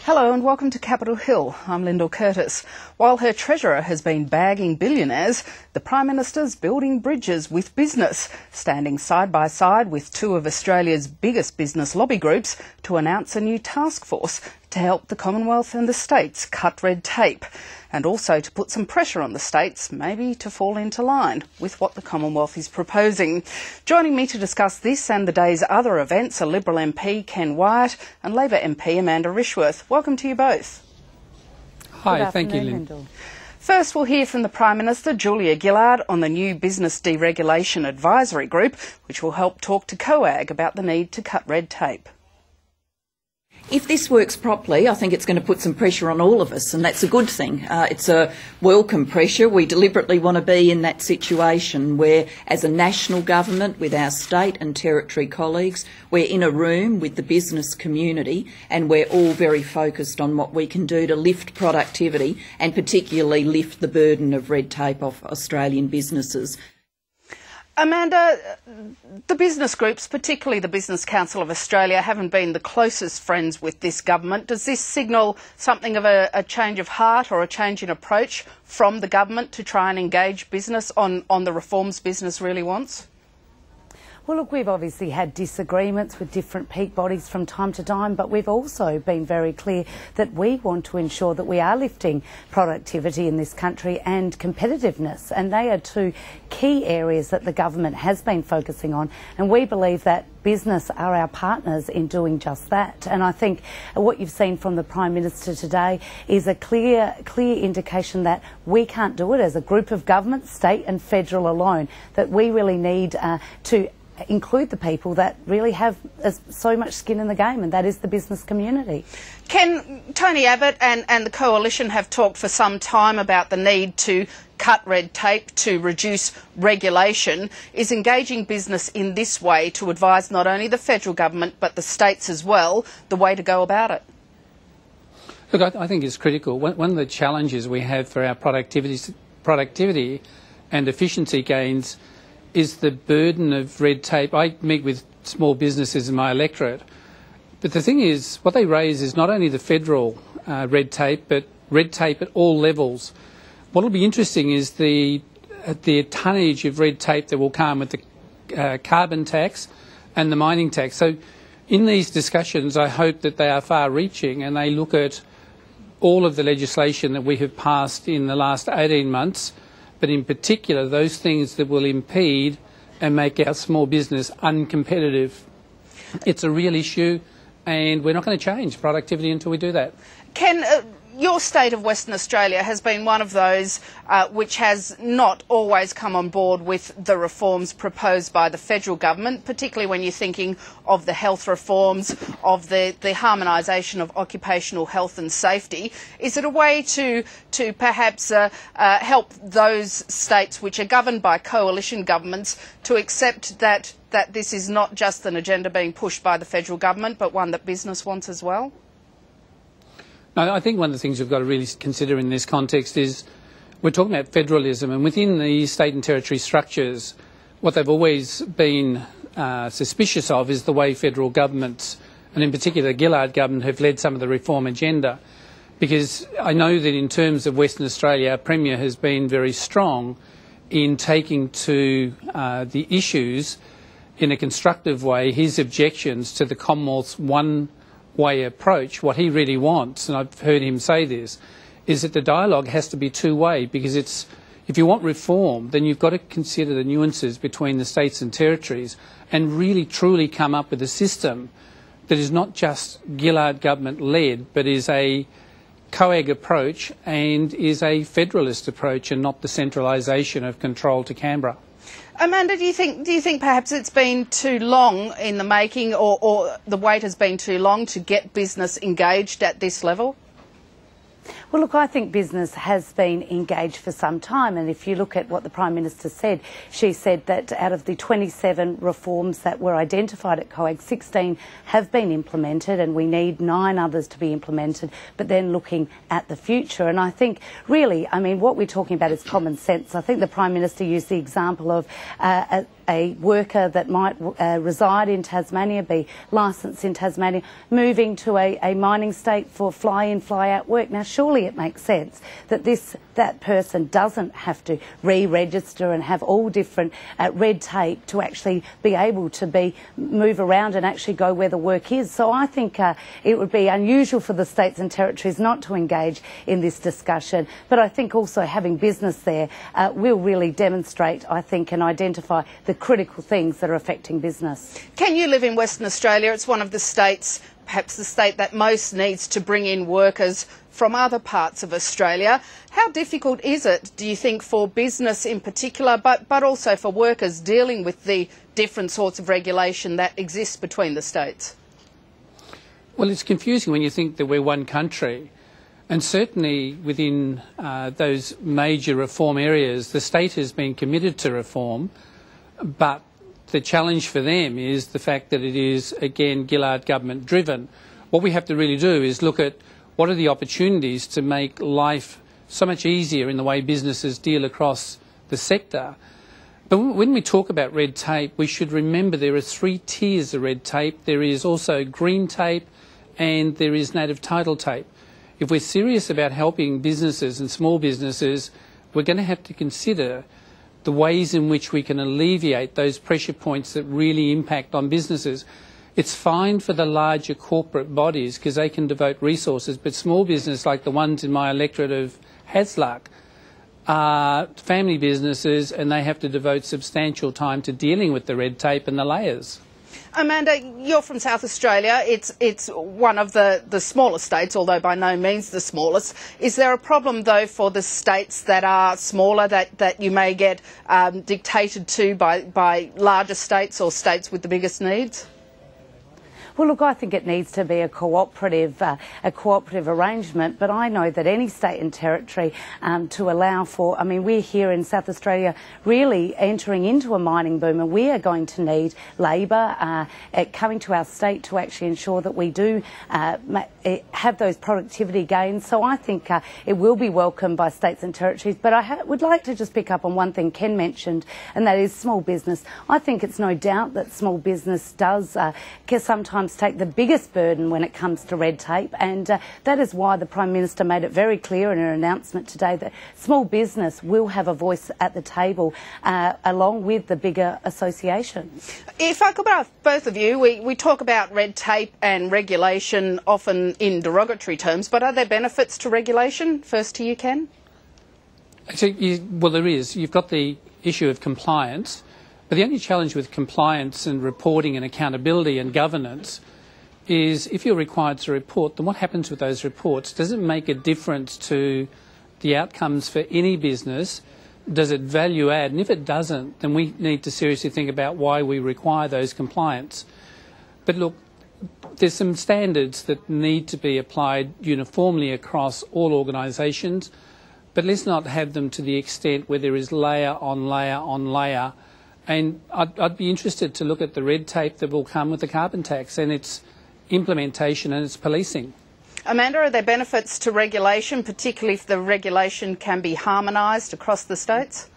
Hello and welcome to Capital Hill. I'm Lyndall Curtis. While her treasurer has been bagging billionaires, the Prime Minister's building bridges with business, standing side by side with two of Australia's biggest business lobby groups to announce a new task force to help the Commonwealth and the states cut red tape, and also to put some pressure on the states, maybe to fall into line with what the Commonwealth is proposing. Joining me to discuss this and the day's other events are Liberal MP Ken Wyatt and Labor MP Amanda Rishworth. Welcome to you both. Hi, thank you, Lyndall. First, we'll hear from the Prime Minister, Julia Gillard, on the new Business Deregulation Advisory Group, which will help talk to COAG about the need to cut red tape. If this works properly, I think it's going to put some pressure on all of us, and that's a good thing. It's a welcome pressure. We deliberately want to be in that situation where, as a national government with our state and territory colleagues, we're in a room with the business community and we're all very focused on what we can do to lift productivity and particularly lift the burden of red tape off Australian businesses. Amanda, the business groups, particularly the Business Council of Australia, haven't been the closest friends with this government. Does this signal something of a change of heart or a change in approach from the government to try and engage business on the reforms business really wants? Well, look, we've obviously had disagreements with different peak bodies from time to time, but we've also been very clear that we want to ensure that we are lifting productivity in this country and competitiveness, and they are two key areas that the government has been focusing on, and we believe that business are our partners in doing just that. And I think what you've seen from the Prime Minister today is a clear indication that we can't do it as a group of governments, state and federal alone, that we really need to include the people that really have so much skin in the game, and that is the business community. Tony Abbott and the Coalition have talked for some time about the need to cut red tape, to reduce regulation. Is engaging business in this way to advise not only the federal government but the states as well the way to go about it? Look, I think it's critical. One of the challenges we have for our productivity and efficiency gains is the burden of red tape. I meet with small businesses in my electorate, but the thing is, what they raise is not only the federal red tape, but red tape at all levels. What will be interesting is the tonnage of red tape that will come with the carbon tax and the mining tax. So in these discussions, I hope that they are far-reaching and they look at all of the legislation that we have passed in the last 18 months, but in particular those things that will impede and make our small business uncompetitive. It's a real issue and we're not going to change productivity until we do that. Ken, your state of Western Australia has been one of those which has not always come on board with the reforms proposed by the federal government, particularly when you're thinking of the health reforms, of the harmonisation of occupational health and safety. Is it a way to perhaps help those states which are governed by coalition governments to accept that this is not just an agenda being pushed by the federal government, but one that business wants as well? No, I think one of the things we've got to really consider in this context is we're talking about federalism, and within the state and territory structures, what they've always been suspicious of is the way federal governments, and in particular the Gillard government, have led some of the reform agenda. Because I know that in terms of Western Australia, our Premier has been very strong in taking to the issues in a constructive way his objections to the Commonwealth's one-way approach. What he really wants, and I've heard him say this, is that the dialogue has to be two-way, because if you want reform, then you've got to consider the nuances between the states and territories and really truly come up with a system that is not just Gillard government-led, but is a COAG approach and is a federalist approach and not the centralisation of control to Canberra. Amanda, do you think perhaps it's been too long in the making, or the wait has been too long to get business engaged at this level? Well, look, I think business has been engaged for some time, and if you look at what the Prime Minister said, she said that out of the 27 reforms that were identified at COAG, 16 have been implemented, and we need 9 others to be implemented, but then looking at the future. And I think, really, I mean, what we're talking about is common sense. I think the Prime Minister used the example of a worker that might reside in Tasmania, be licensed in Tasmania, moving to a mining state for fly-in, fly-out work. Now, surely it makes sense that that person doesn't have to re-register and have all different red tape to actually be able to move around and actually go where the work is. So I think it would be unusual for the states and territories not to engage in this discussion. But I think also having business there will really demonstrate, I think, and identify the critical things that are affecting business. Can you live in Western Australia? It's one of the states, perhaps the state that most needs to bring in workers from other parts of Australia. How difficult is it, do you think, for business in particular, but also for workers dealing with the different sorts of regulation that exists between the states? Well, it's confusing when you think that we're one country. And certainly within those major reform areas, the state has been committed to reform, but the challenge for them is the fact that it is, again, Gillard government driven. What we have to really do is look at what are the opportunities to make life so much easier in the way businesses deal across the sector. But when we talk about red tape, we should remember there are 3 tiers of red tape. There is also green tape and there is native title tape. If we're serious about helping businesses and small businesses, we're going to have to consider the ways in which we can alleviate those pressure points that really impact on businesses. It's fine for the larger corporate bodies because they can devote resources, but small business like the ones in my electorate of Hasluck are family businesses and they have to devote substantial time to dealing with the red tape and the layers. Amanda, you're from South Australia. It's one of the smallest states, although by no means the smallest. Is there a problem, though, for the states that are smaller that you may get dictated to by larger states or states with the biggest needs? Well, look, I think it needs to be a cooperative arrangement, but I know that any state and territory to allow for, I mean, we're here in South Australia really entering into a mining boom, and we are going to need labour coming to our state to actually ensure that we do have those productivity gains. So I think it will be welcomed by states and territories, but I would like to just pick up on one thing Ken mentioned, and that is small business. I think it's no doubt that small business does sometimes take the biggest burden when it comes to red tape, and that is why the Prime Minister made it very clear in her announcement today that small business will have a voice at the table along with the bigger associations. If I could ask both of you, we talk about red tape and regulation often in derogatory terms, but are there benefits to regulation? First to you, Ken. Actually, well, there is. You've got the issue of compliance. But the only challenge with compliance and reporting and accountability and governance is if you're required to report, then what happens with those reports? Does it make a difference to the outcomes for any business? Does it value add? And if it doesn't, then we need to seriously think about why we require those compliance. But look, there's some standards that need to be applied uniformly across all organisations, but let's not have them to the extent where there is layer on layer on layer. And I'd be interested to look at the red tape that will come with the carbon tax and its implementation and its policing. Amanda, are there benefits to regulation, particularly if the regulation can be harmonised across the states?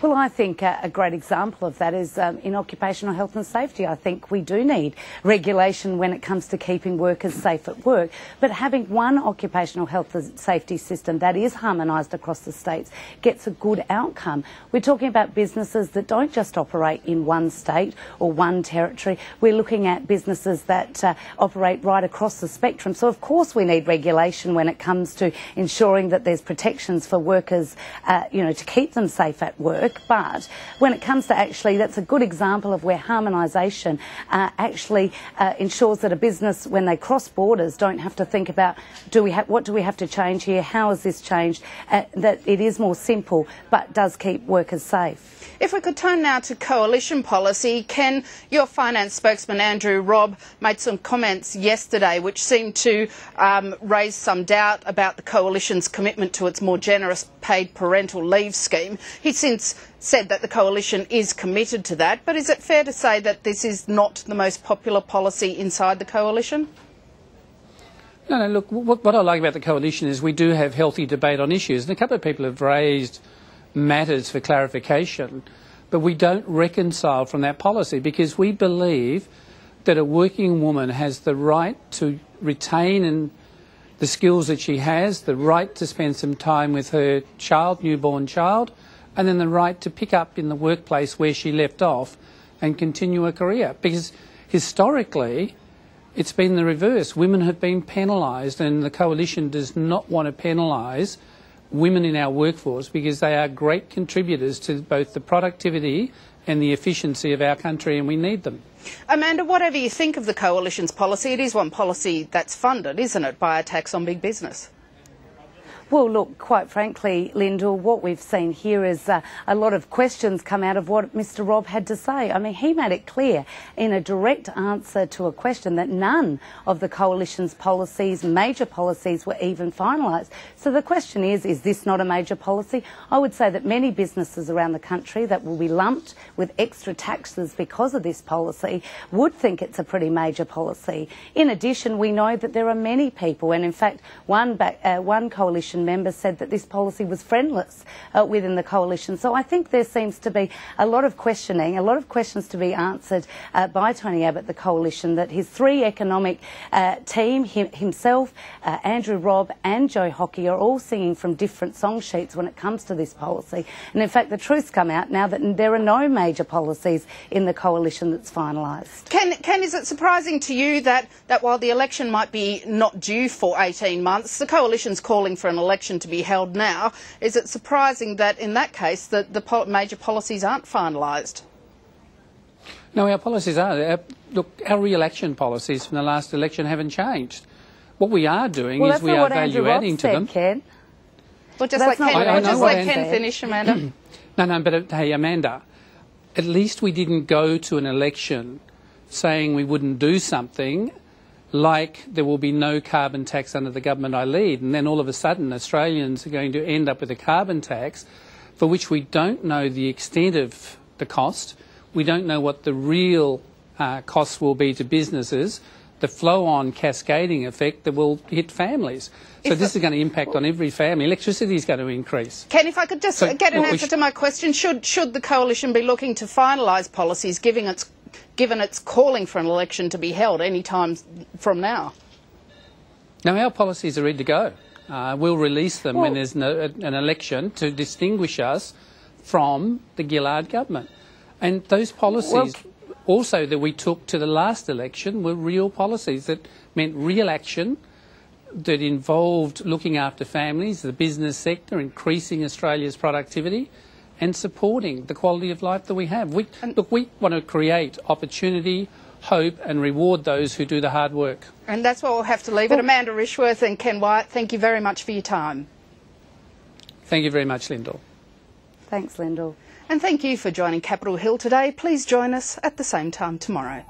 Well, I think a great example of that is in occupational health and safety. I think we do need regulation when it comes to keeping workers safe at work, but having one occupational health and safety system that is harmonised across the states gets a good outcome. We're talking about businesses that don't just operate in one state or one territory. We're looking at businesses that operate right across the spectrum. So, of course, we need regulation when it comes to ensuring that there's protections for workers, to keep them safe at work. work, but when it comes to actually, that's a good example of where harmonisation actually ensures that a business, when they cross borders, don't have to think about what do we have to change here, how has this changed, that it is more simple but does keep workers safe. If we could turn now to coalition policy, Ken, your finance spokesman Andrew Robb made some comments yesterday which seemed to raise some doubt about the coalition's commitment to its more generous paid parental leave scheme. He's since said that the coalition is committed to that, but is it fair to say that this is not the most popular policy inside the coalition? No, look, what I like about the coalition is we do have healthy debate on issues, and a couple of people have raised matters for clarification, but we don't reconcile from that policy because we believe that a working woman has the right to retain the skills that she has, the right to spend some time with her newborn child, and then the right to pick up in the workplace where she left off and continue a career. Because historically, it's been the reverse. Women have been penalised, and the coalition does not want to penalise women in our workforce because they are great contributors to both the productivity and the efficiency of our country, and we need them. Amanda, whatever you think of the coalition's policy, it is one policy that's funded, isn't it, by a tax on big business? Well, look, quite frankly, Lyndall, what we've seen here is a lot of questions come out of what Mr Robb had to say. I mean, he made it clear in a direct answer to a question that none of the coalition's policies, major policies, were even finalised. So the question is this not a major policy? I would say that many businesses around the country that will be lumped with extra taxes because of this policy would think it's a pretty major policy. In addition, we know that there are many people, and in fact, one coalition member said that this policy was friendless within the coalition. So I think there seems to be a lot of questioning, a lot of questions to be answered by Tony Abbott, the coalition, that his three economic team, himself, Andrew Robb and Joe Hockey, are all singing from different song sheets when it comes to this policy. And in fact, the truth's come out now that there are no major policies in the coalition that's finalised. Ken, is it surprising to you that while the election might be not due for 18 months, the coalition's calling for an election to be held now? Is it surprising that in that case that the major policies aren't finalised? No, our policies are. Look, our re-election policies from the last election haven't changed. What we are doing is we are value-adding to them. Ken. Well, just let Ken finish, Amanda. No, but hey, Amanda, at least we didn't go to an election saying we wouldn't do something like there will be no carbon tax under the government I lead, and then all of a sudden Australians are going to end up with a carbon tax for which we don't know the extent of the cost, we don't know what the real costs will be to businesses, the flow-on cascading effect that will hit families. So this is going to impact on every family. Electricity is going to increase. Ken, if I could just get an answer to my question, should the coalition be looking to finalise policies given its calling for an election to be held any time from now? Now, our policies are ready to go. We'll release them when there's an election to distinguish us from the Gillard government. And those policies also that we took to the last election were real policies that meant real action, that involved looking after families, the business sector, increasing Australia's productivity and supporting the quality of life that we have. We want to create opportunity, hope and reward those who do the hard work. And that's where we'll have to leave it. Amanda Rishworth and Ken Wyatt, thank you very much for your time. Thank you very much, Lyndall. Thanks, Lyndall. And thank you for joining Capital Hill today. Please join us at the same time tomorrow.